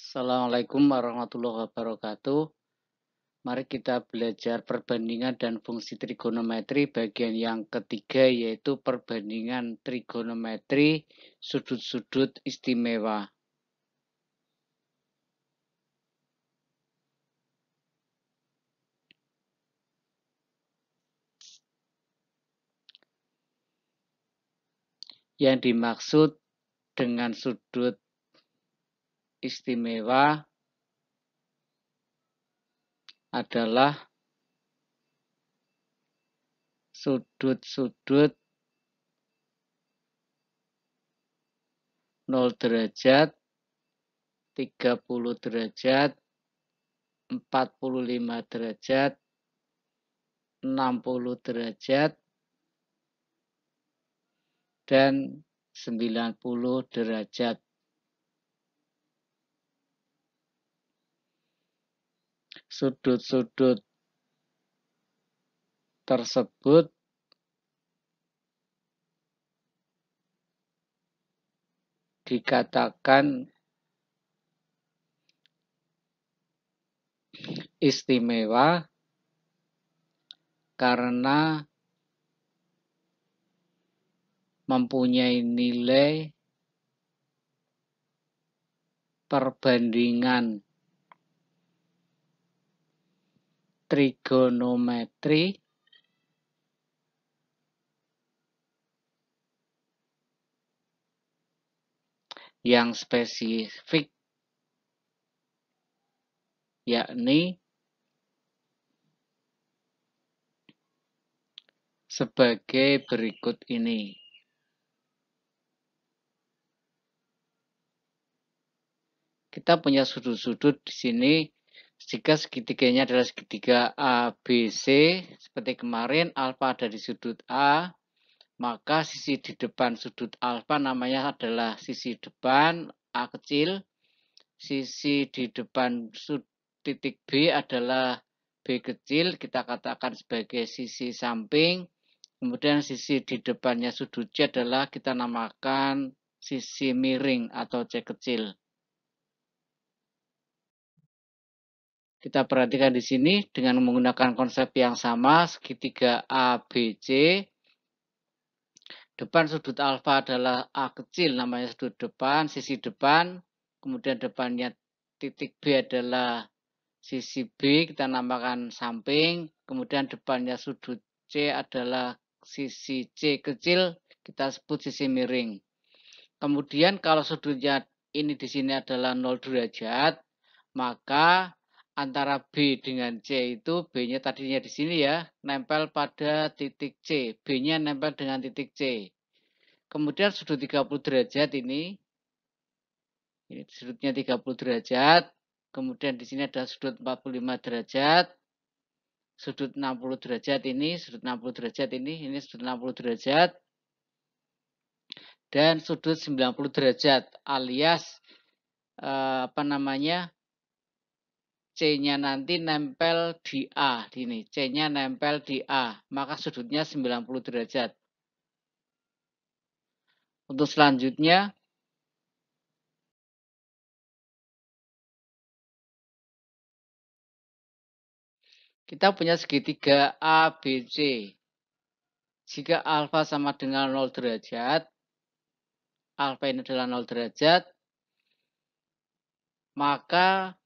Assalamualaikum warahmatullahi wabarakatuh. Mari kita belajar perbandingan dan fungsi trigonometri bagian yang ketiga, yaitu perbandingan trigonometri sudut-sudut istimewa. Yang dimaksud dengan sudut istimewa adalah sudut-sudut 0 derajat, 30 derajat, 45 derajat, 60 derajat, dan 90 derajat. Sudut-sudut tersebut dikatakan istimewa karena mempunyai nilai perbandingan trigonometri yang spesifik, yakni sebagai berikut ini. Kita punya sudut-sudut di sini. Jika segitiganya adalah segitiga ABC, seperti kemarin alfa ada di sudut A, maka sisi di depan sudut alfa namanya adalah sisi depan A kecil, sisi di depan titik B adalah B kecil, kita katakan sebagai sisi samping, kemudian sisi di depannya sudut C adalah kita namakan sisi miring atau C kecil. Kita perhatikan di sini dengan menggunakan konsep yang sama, segitiga ABC. Depan sudut alfa adalah A kecil, namanya sudut depan, sisi depan. Kemudian depannya titik B adalah sisi B, kita namakan samping. Kemudian depannya sudut C adalah sisi C kecil, kita sebut sisi miring. Kemudian kalau sudutnya ini di sini adalah 0 derajat, maka antara B dengan C itu, B-nya tadinya di sini ya, nempel pada titik C. B-nya nempel dengan titik C. Kemudian sudut 30 derajat ini sudutnya 30 derajat. Kemudian di sini ada sudut 45 derajat. Sudut 60 derajat ini, sudut 60 derajat ini sudut 60 derajat. Dan sudut 90 derajat alias C-nya nanti nempel di A, ini C-nya nempel di A, maka sudutnya 90 derajat. Untuk selanjutnya, kita punya segitiga ABC. Jika alfa sama dengan 0 derajat, alfa ini adalah 0 derajat, maka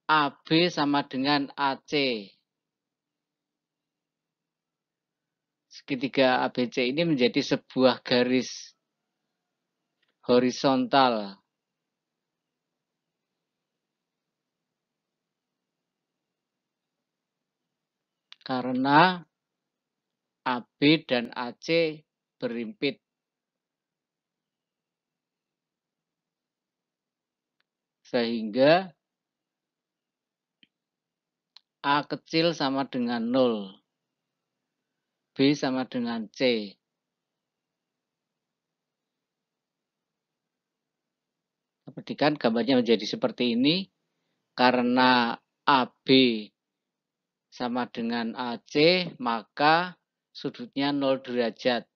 AB sama dengan AC. Segitiga ABC ini menjadi sebuah garis horizontal. Karena AB dan AC berimpit. Sehingga A kecil sama dengan 0. B sama dengan C. Perhatikan gambarnya menjadi seperti ini. Karena AB sama dengan AC, maka sudutnya 0 derajat.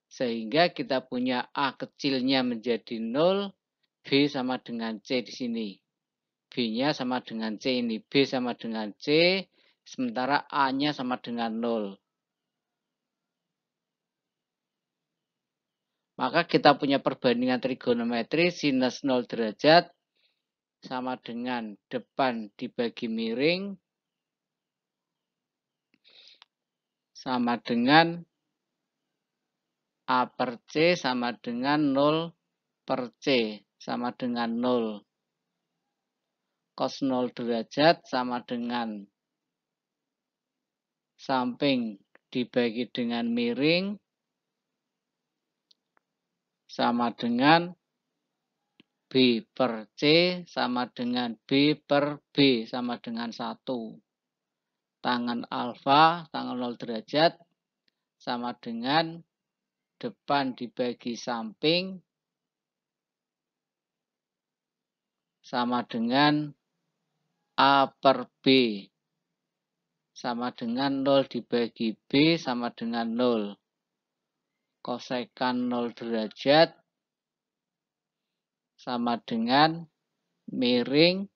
Sehingga kita punya A kecilnya menjadi 0 B sama dengan C di sini. B-nya sama dengan C ini. B sama dengan C, sementara A-nya sama dengan 0. Maka kita punya perbandingan trigonometri sinus 0 derajat sama dengan depan dibagi miring sama dengan A per C sama dengan 0 per C sama dengan 0. Cos 0 derajat sama dengan samping dibagi dengan miring sama dengan B per C sama dengan B per B sama dengan 1. Tangan alfa, tangan 0 derajat, sama dengan depan dibagi samping, sama dengan A per B, sama dengan 0 dibagi B, sama dengan 0. Kosekan 0 derajat, sama dengan miring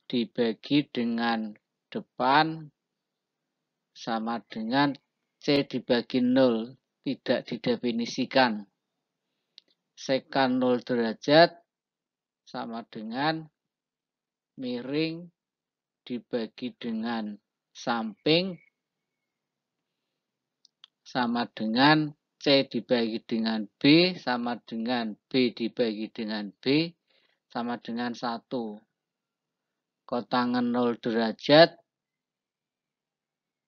dibagi dengan depan sama dengan C dibagi 0, tidak didefinisikan. Sekan 0 derajat sama dengan miring dibagi dengan samping sama dengan C dibagi dengan B sama dengan B dibagi dengan B sama dengan 1. Kotangan 0 derajat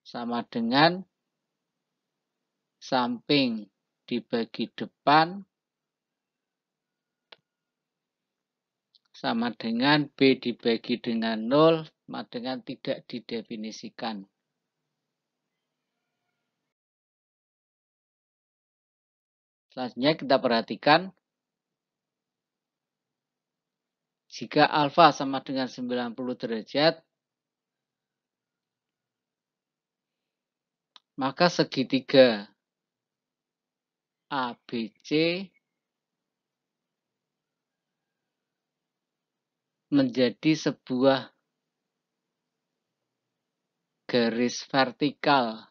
sama dengan samping dibagi depan sama dengan B dibagi dengan 0 sama dengan tidak didefinisikan. Selanjutnya kita perhatikan jika alfa sama dengan 90 derajat, maka segitiga ABC menjadi sebuah garis vertikal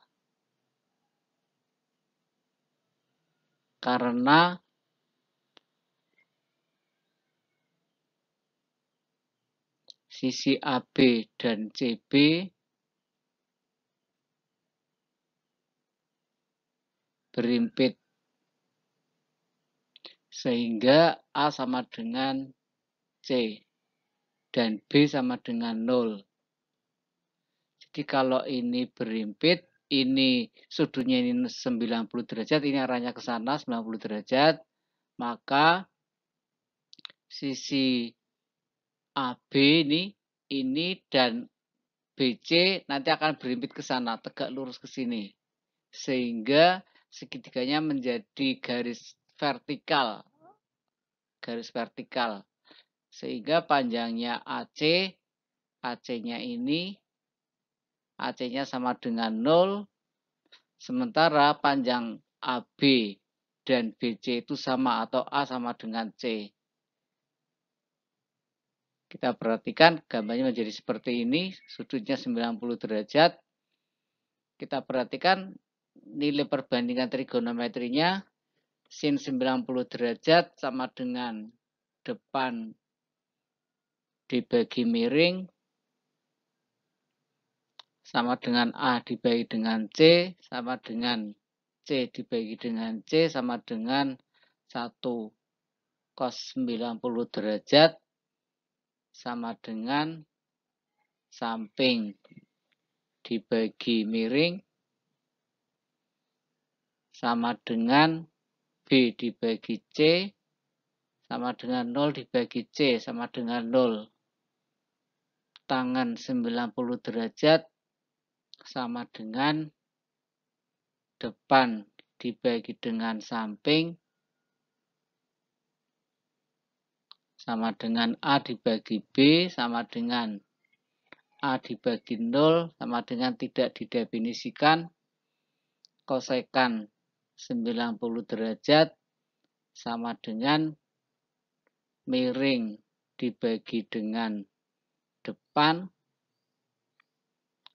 karena sisi AB dan CB berimpit sehingga A sama dengan C dan B sama dengan 0. Jadi kalau ini berimpit, ini sudutnya ini 90 derajat, ini arahnya ke sana 90 derajat, maka sisi AB ini dan BC nanti akan berimpit ke sana, tegak lurus ke sini. Sehingga segitiganya menjadi garis vertikal. Garis vertikal. Sehingga panjangnya AC, AC-nya ini, AC-nya sama dengan 0, sementara panjang AB dan BC itu sama atau A sama dengan C. Kita perhatikan gambarnya menjadi seperti ini, sudutnya 90 derajat. Kita perhatikan nilai perbandingan trigonometrinya, sin 90 derajat sama dengan depan dibagi miring, sama dengan A dibagi dengan C, sama dengan C dibagi dengan C, sama dengan 1. Cos 90 derajat sama dengan samping dibagi miring sama dengan B dibagi C sama dengan 0 dibagi C sama dengan 0. Tangan 90 derajat sama dengan depan dibagi dengan samping sama dengan A dibagi B sama dengan A dibagi 0 sama dengan tidak didefinisikan. Kosekan 90 derajat sama dengan miring dibagi dengan depan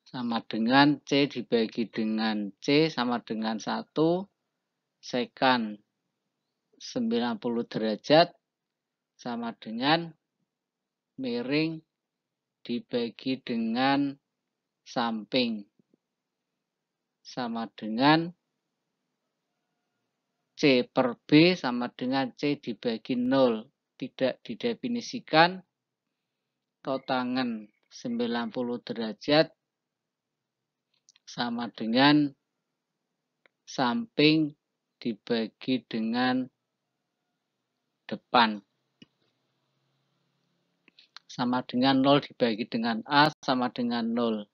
sama dengan C dibagi dengan C sama dengan 1, sekan 90 derajat sama dengan miring dibagi dengan samping sama dengan C per B sama dengan C dibagi 0. Tidak didefinisikan, kotangan 90 derajat sama dengan samping dibagi dengan depan. Sama dengan 0 dibagi dengan A sama dengan 0.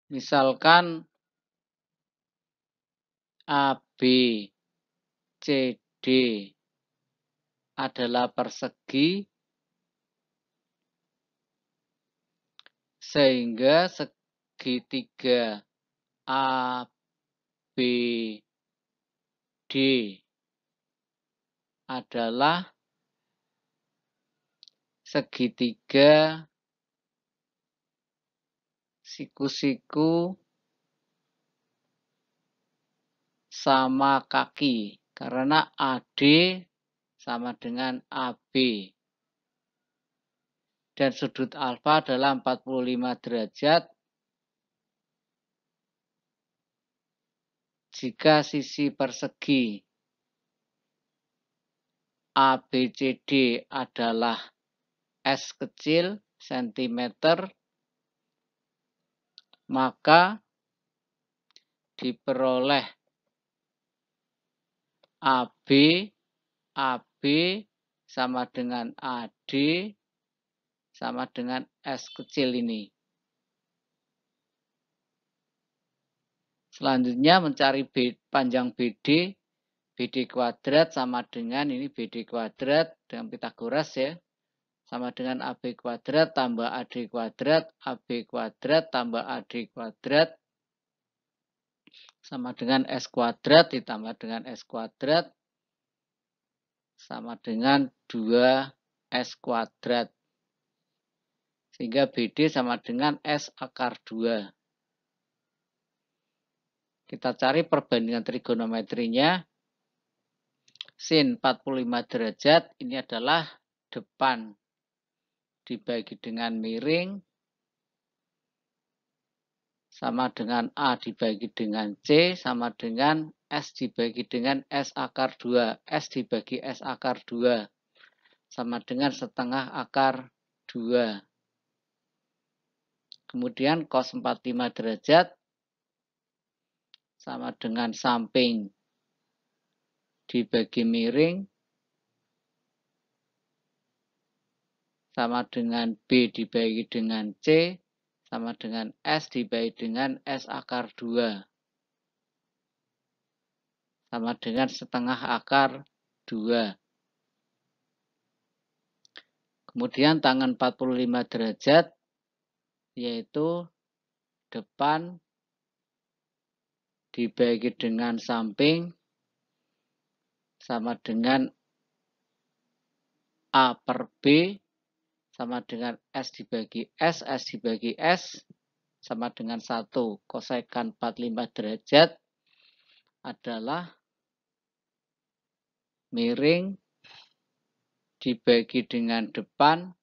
Misalkan AB, CD adalah persegi, sehingga segitiga ABD adalah segitiga siku-siku sama kaki, karena AD sama dengan AB. Dan sudut alfa adalah 45 derajat jika sisi persegi ABCD adalah S kecil cm, maka diperoleh AB sama dengan AD sama dengan S kecil ini. Selanjutnya mencari panjang BD kuadrat sama dengan ini BD kuadrat dengan Pythagoras ya. Sama dengan AB kuadrat tambah AD kuadrat, AB kuadrat tambah AD kuadrat sama dengan S kuadrat ditambah dengan S kuadrat sama dengan 2S kuadrat. Sehingga BD sama dengan S akar 2. Kita cari perbandingan trigonometrinya. Sin 45 derajat ini adalah depan dibagi dengan miring sama dengan A dibagi dengan C sama dengan S dibagi dengan S akar 2. S dibagi S akar 2 sama dengan setengah akar 2. Kemudian cos 45 derajat sama dengan samping dibagi miring sama dengan B dibagi dengan C sama dengan S dibagi dengan S akar 2 sama dengan setengah akar 2. Kemudian tangan 45 derajat yaitu depan dibagi dengan samping sama dengan A per B sama dengan S dibagi S dibagi S sama dengan 1. Kosekan 45 derajat adalah miring dibagi dengan depan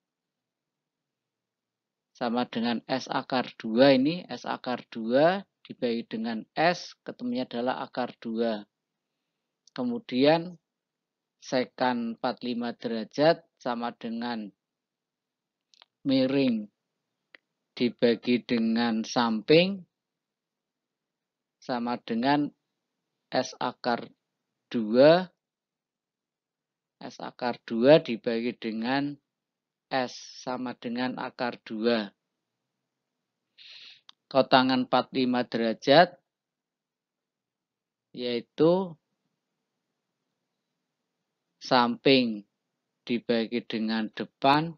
sama dengan S akar 2 ini. S akar 2 dibagi dengan S, ketemunya adalah akar 2. Kemudian sekan 45 derajat sama dengan miring dibagi dengan samping sama dengan S akar 2. S akar 2 dibagi dengan S sama dengan akar 2. Kotangan 45 derajat yaitu samping dibagi dengan depan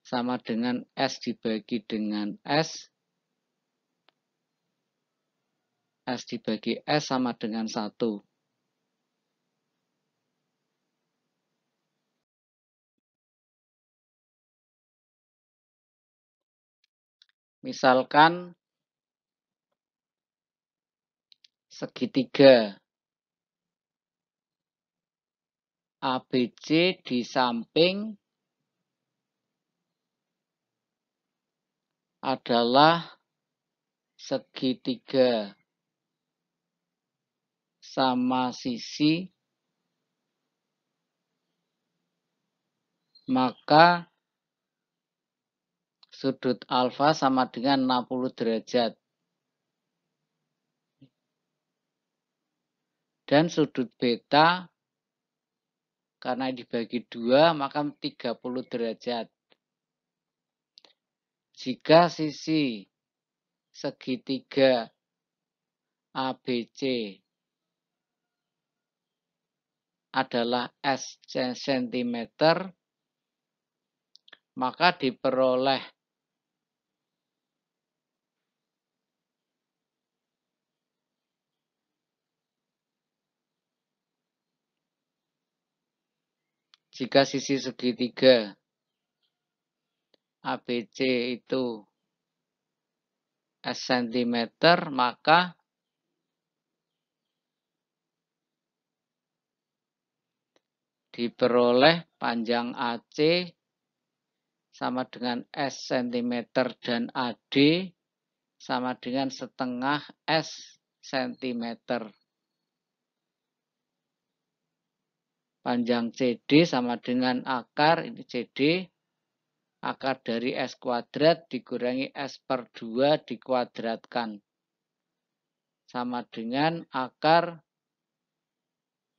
sama dengan S dibagi dengan S S dibagi S sama dengan 1. Misalkan segitiga ABC di samping adalah segitiga sama sisi, maka sudut alfa sama dengan 60 derajat. Dan sudut beta, karena dibagi 2, maka 30 derajat. Jika sisi segitiga ABC adalah S cm, maka diperoleh jika sisi segitiga ABC itu S cm, maka diperoleh panjang AC sama dengan S cm dan AD sama dengan setengah S cm. Panjang CD sama dengan akar, ini CD, akar dari S kuadrat dikurangi S per 2 dikuadratkan. Sama dengan akar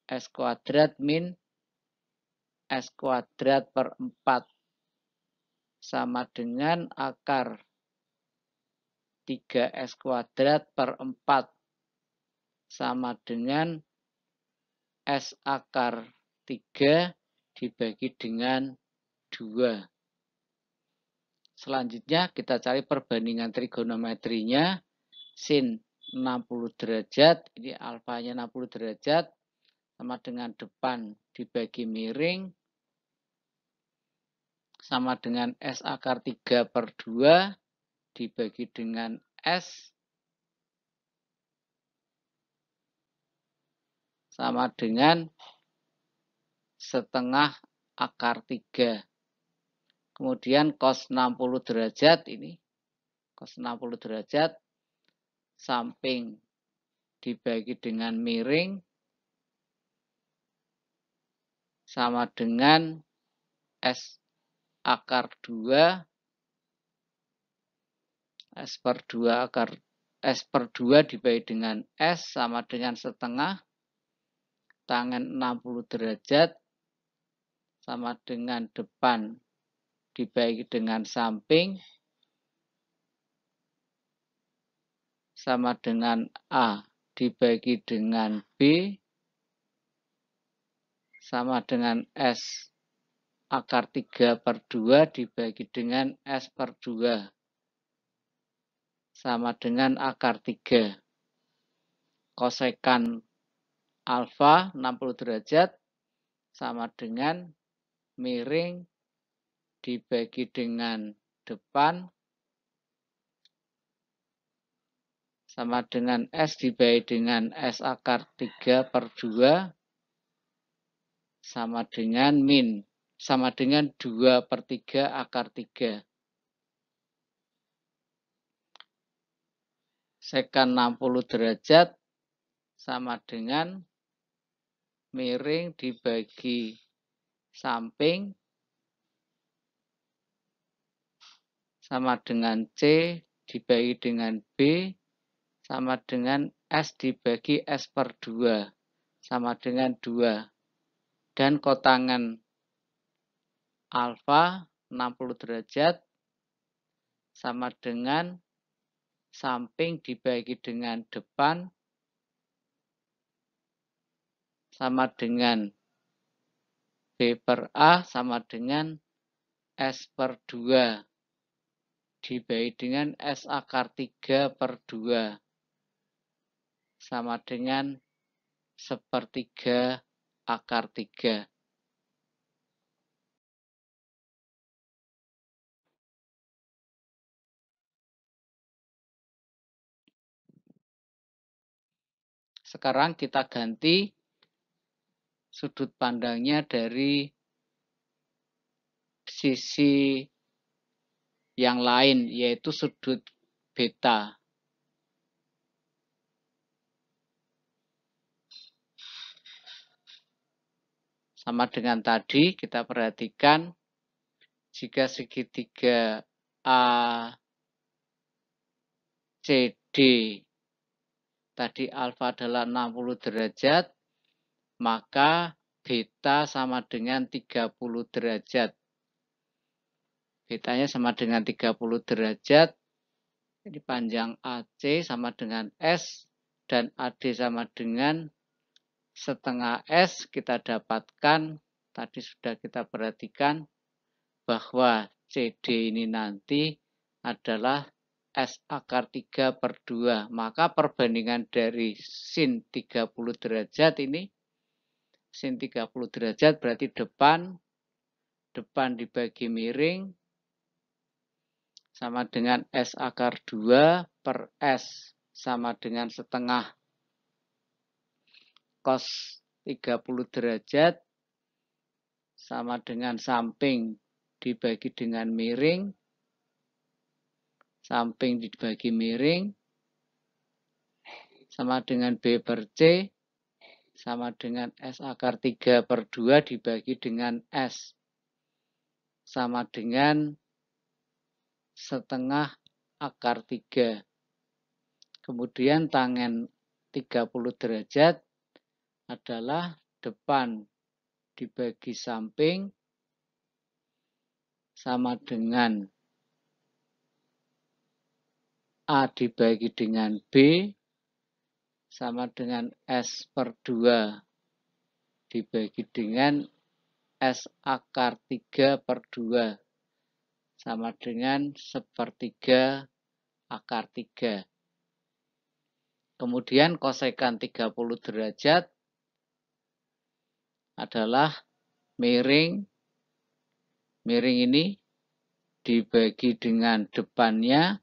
S kuadrat min S kuadrat per 4. Sama dengan akar 3S kuadrat per 4. Sama dengan S akar 3 dibagi dengan 2. Selanjutnya kita cari perbandingan trigonometrinya. Sin 60 derajat, ini alfanya 60 derajat, sama dengan depan dibagi miring, sama dengan S akar 3 per 2 dibagi dengan S, sama dengan setengah akar 3. Kemudian cos 60 derajat, ini cos 60 derajat, samping dibagi dengan miring, sama dengan S akar 2, S per 2 akar S per 2 dibagi dengan S sama dengan setengah, tangen 60 derajat, sama dengan depan dibagi dengan samping, sama dengan A dibagi dengan B, sama dengan S akar 3 per 2 dibagi dengan S per 2, sama dengan akar 3. Kosekan alfa 60 derajat sama dengan miring dibagi dengan depan sama dengan S dibagi dengan S akar 3 per 2 sama dengan min, sama dengan 2 per 3 akar 3. Sekan 60 derajat sama dengan miring dibagi samping sama dengan C dibagi dengan B sama dengan S dibagi S per 2 sama dengan 2. Dan kotangan alfa 60 derajat sama dengan samping dibagi dengan depan sama dengan B per A sama dengan S per 2 dibagi dengan S akar 3 per 2. sama dengan 1/3 akar 3. Sekarang kita ganti sudut pandangnya dari sisi yang lain, yaitu sudut beta. Sama dengan tadi, kita perhatikan jika segitiga ACD tadi alfa adalah 60 derajat, maka beta sama dengan 30 derajat. Betanya sama dengan 30 derajat. Jadi panjang AC sama dengan S dan AD sama dengan setengah S. Kita dapatkan, tadi sudah kita perhatikan, bahwa CD ini nanti adalah S akar 3/2. Maka perbandingan dari sin 30 derajat ini, sin 30 derajat berarti depan dibagi miring, sama dengan S akar 2 per S sama dengan setengah cos 30 derajat sama dengan samping dibagi dengan miring, samping dibagi miring, sama dengan B per C, sama dengan S akar 3/2 dibagi dengan S, sama dengan setengah akar 3. Kemudian tangen 30 derajat adalah depan dibagi samping sama dengan A dibagi dengan B sama dengan S per 2 dibagi dengan S akar 3/2 sama dengan 1/3 akar 3. Kemudian kosekan 30 derajat adalah miring ini dibagi dengan depannya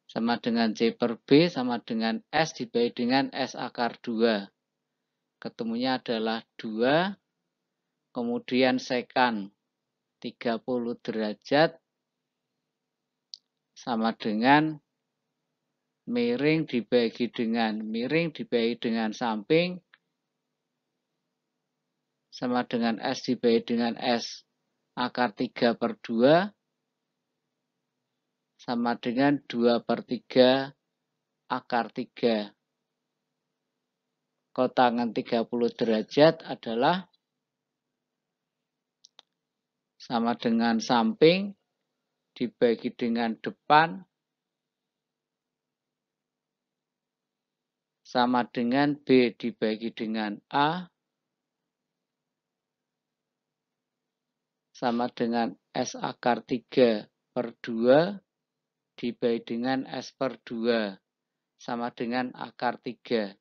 sama dengan C per B sama dengan S dibagi dengan S akar 2. Ketemunya adalah 2, kemudian sekan 30 derajat sama dengan miring dibagi dengan samping sama dengan S dibagi dengan S akar 3/2 sama dengan 2/3 akar 3. Kotangan 30 derajat adalah sama dengan samping dibagi dengan depan sama dengan B dibagi dengan A sama dengan S akar 3/2 dibagi dengan S per 2 sama dengan akar 3.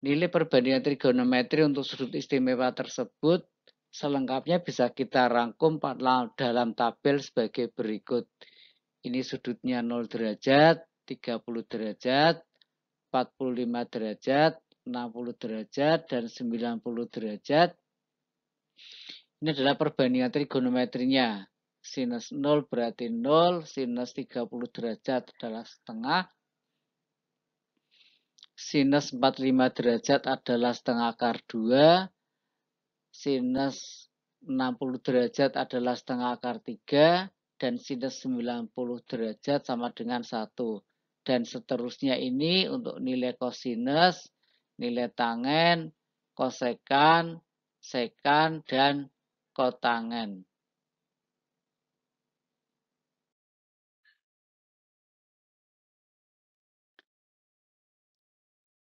Nilai perbandingan trigonometri untuk sudut istimewa tersebut Selengkapnya bisa kita rangkum dalam tabel sebagai berikut. Ini sudutnya 0 derajat, 30 derajat, 45 derajat, 60 derajat, dan 90 derajat. Ini adalah perbandingan trigonometrinya. Sinus 0 berarti 0, sinus 30 derajat adalah setengah, sinus 45 derajat adalah setengah akar 2, sinus 60 derajat adalah setengah akar 3, dan sinus 90 derajat sama dengan 1. Dan seterusnya ini untuk nilai kosinus, nilai tangen, kosekan, sekan, dan kotangen.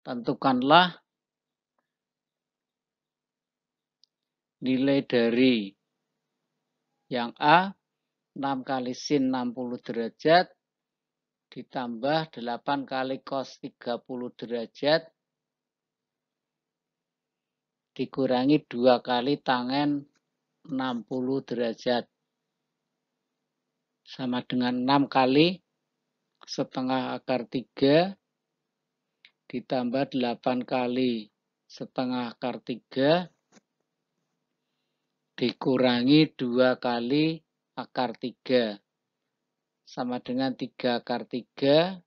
Tentukanlah nilai dari yang A, 6 kali sin 60 derajat, ditambah 8 kali cos 30 derajat, dikurangi 2 kali tangen 60 derajat. Sama dengan 6 kali setengah akar 3, ditambah 8 kali setengah akar 3, dikurangi 2 kali akar 3. Sama dengan 3 akar 3,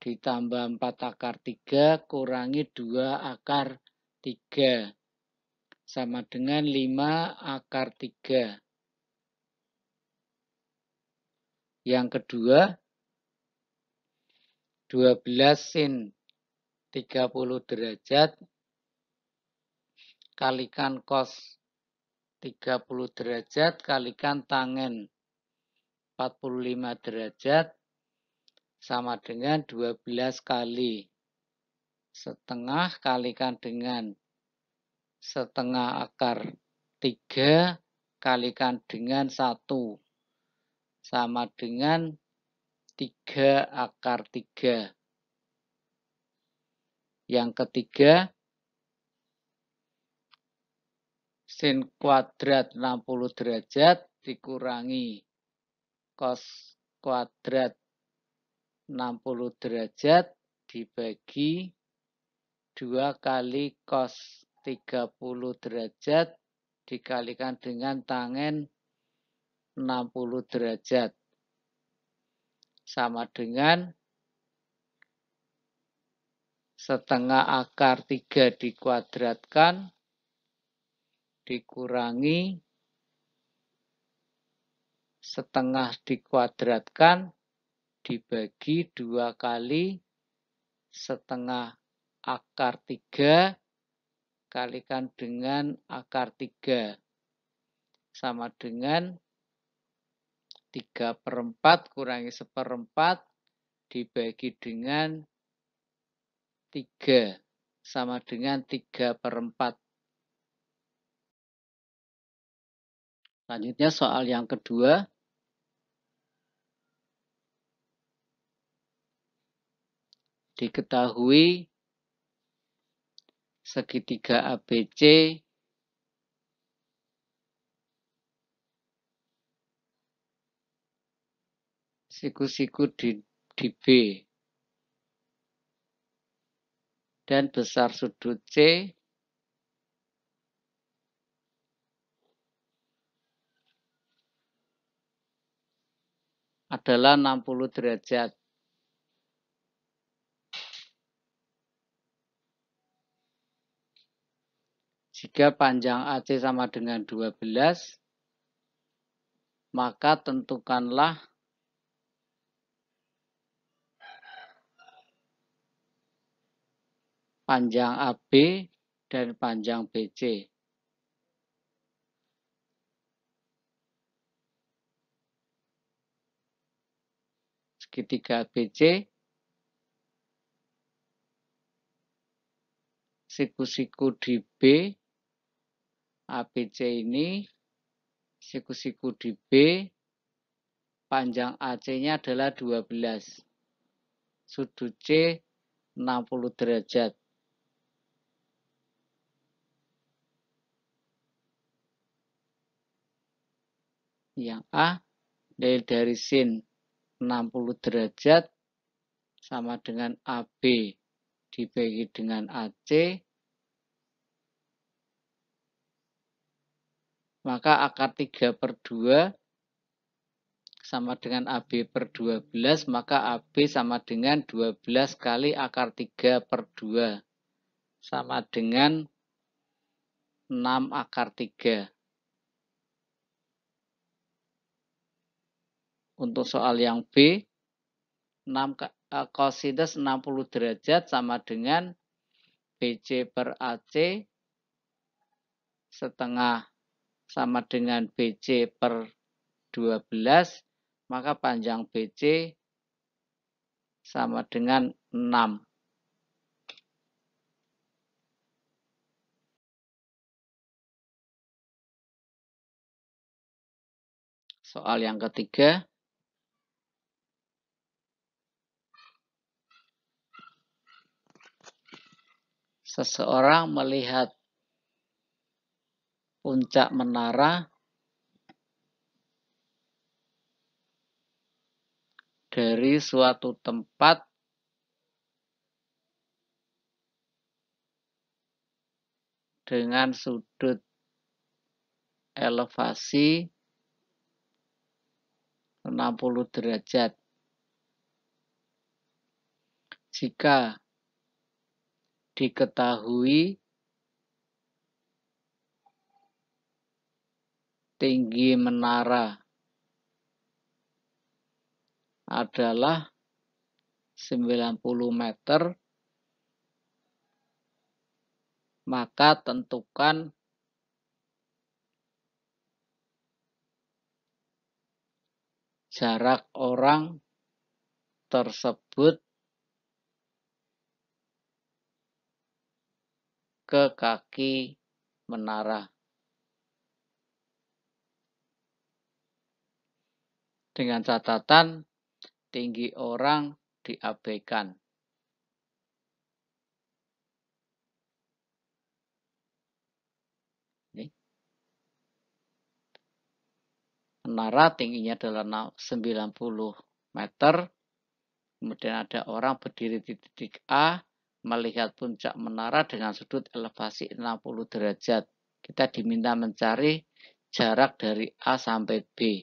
ditambah 4 akar 3, kurangi 2 akar 3. Sama dengan 5 akar 3. Yang kedua, 12 sin 30 derajat kalikan cos 30 derajat kalikan tangen 45 derajat sama dengan 12 kali setengah kalikan dengan setengah akar 3 kalikan dengan 1 sama dengan 3 akar 3. Yang ketiga, sin kuadrat 60 derajat dikurangi cos kuadrat 60 derajat dibagi 2 kali cos 30 derajat dikalikan dengan tangen 60 derajat. Sama dengan setengah akar 3 dikuadratkan dikurangi setengah dikuadratkan dibagi 2 kali setengah akar 3 kalikan dengan akar 3. Sama dengan 3/4 kurangi 1/4 dibagi dengan 3 sama dengan 3/4. Selanjutnya soal yang kedua. Diketahui segitiga ABC siku-siku di B dan besar sudut C adalah 60 derajat. Jika panjang AC sama dengan 12, maka tentukanlah panjang AB dan panjang BC. Segitiga ABC, siku-siku di B, ABC ini, siku-siku di B, panjang AC-nya adalah 12. Sudut C 60 derajat. Yang A, nilai dari sin 60 derajat sama dengan AB dibagi dengan AC, maka akar 3/2 sama dengan AB per 12, maka AB sama dengan 12 kali akar 3/2, sama dengan 6 akar 3. Untuk soal yang B, 6 cosinus 60 derajat sama dengan BC per AC setengah sama dengan BC per 12, maka panjang BC sama dengan 6. Soal yang ketiga, seseorang melihat puncak menara dari suatu tempat dengan sudut elevasi 60 derajat. Jika diketahui tinggi menara adalah 90 meter, maka tentukan jarak orang tersebut ke kaki menara. Dengan catatan tinggi orang diabaikan. Menara tingginya adalah 90 meter. Kemudian ada orang berdiri di titik A, melihat puncak menara dengan sudut elevasi 60 derajat. Kita diminta mencari jarak dari A sampai B.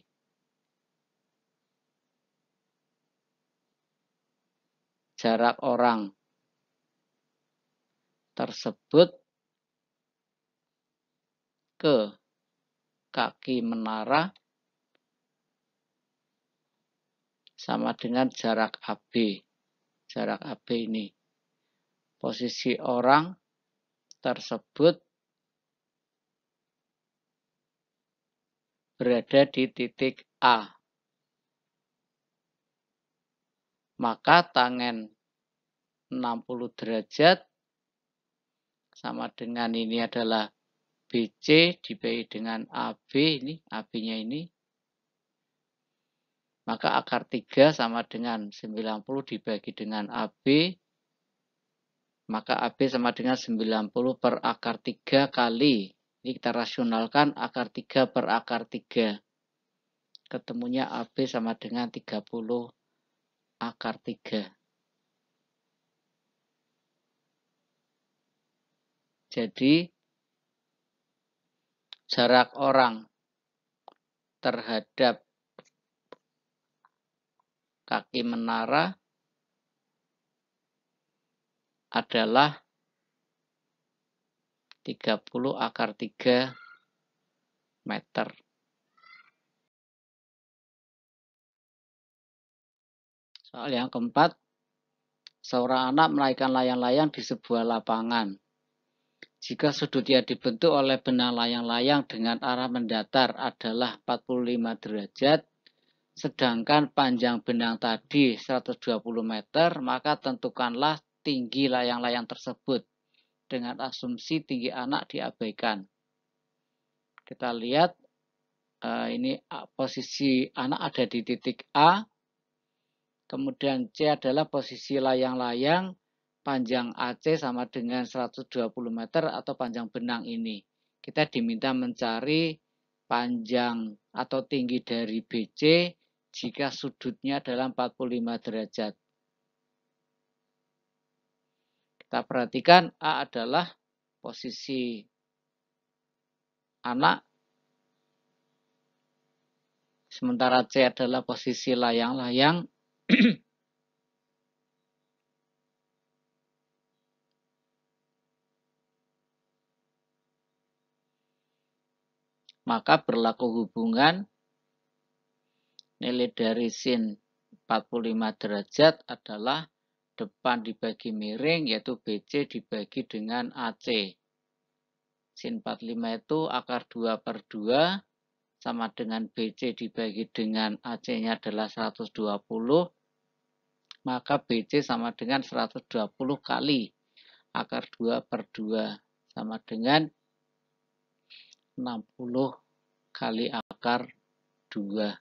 Jarak orang tersebut ke kaki menara sama dengan jarak AB. Jarak AB ini. Posisi orang tersebut berada di titik A. Maka tangen 60 derajat sama dengan ini adalah BC dibagi dengan AB, ini AB-nya ini. Maka akar 3 sama dengan 90 dibagi dengan AB, maka AB sama dengan 90 per akar 3 kali. Ini kita rasionalkan akar 3 per akar 3. Ketemunya AB sama dengan 30 akar 3. Jadi jarak orang terhadap kaki menara adalah 30 akar 3 meter. Soal yang keempat, seorang anak menaikkan layang-layang di sebuah lapangan. Jika sudut yang dibentuk oleh benang layang-layang dengan arah mendatar adalah 45 derajat, sedangkan panjang benang tadi 120 meter, maka tentukanlah tinggi layang-layang tersebut. Dengan asumsi tinggi anak diabaikan. Kita lihat ini posisi anak ada di titik A, kemudian C adalah posisi layang-layang, panjang AC sama dengan 120 meter atau panjang benang ini. Kita diminta mencari panjang atau tinggi dari BC jika sudutnya adalah 45 derajat. Kita perhatikan A adalah posisi anak, sementara C adalah posisi layang-layang. Maka berlaku hubungan nilai dari sin 45 derajat adalah depan dibagi miring, yaitu BC dibagi dengan AC. Sin 45 itu akar 2/2 sama dengan BC dibagi dengan AC-nya adalah 120, maka BC sama dengan 120 kali akar 2/2 sama dengan 60 kali akar 2.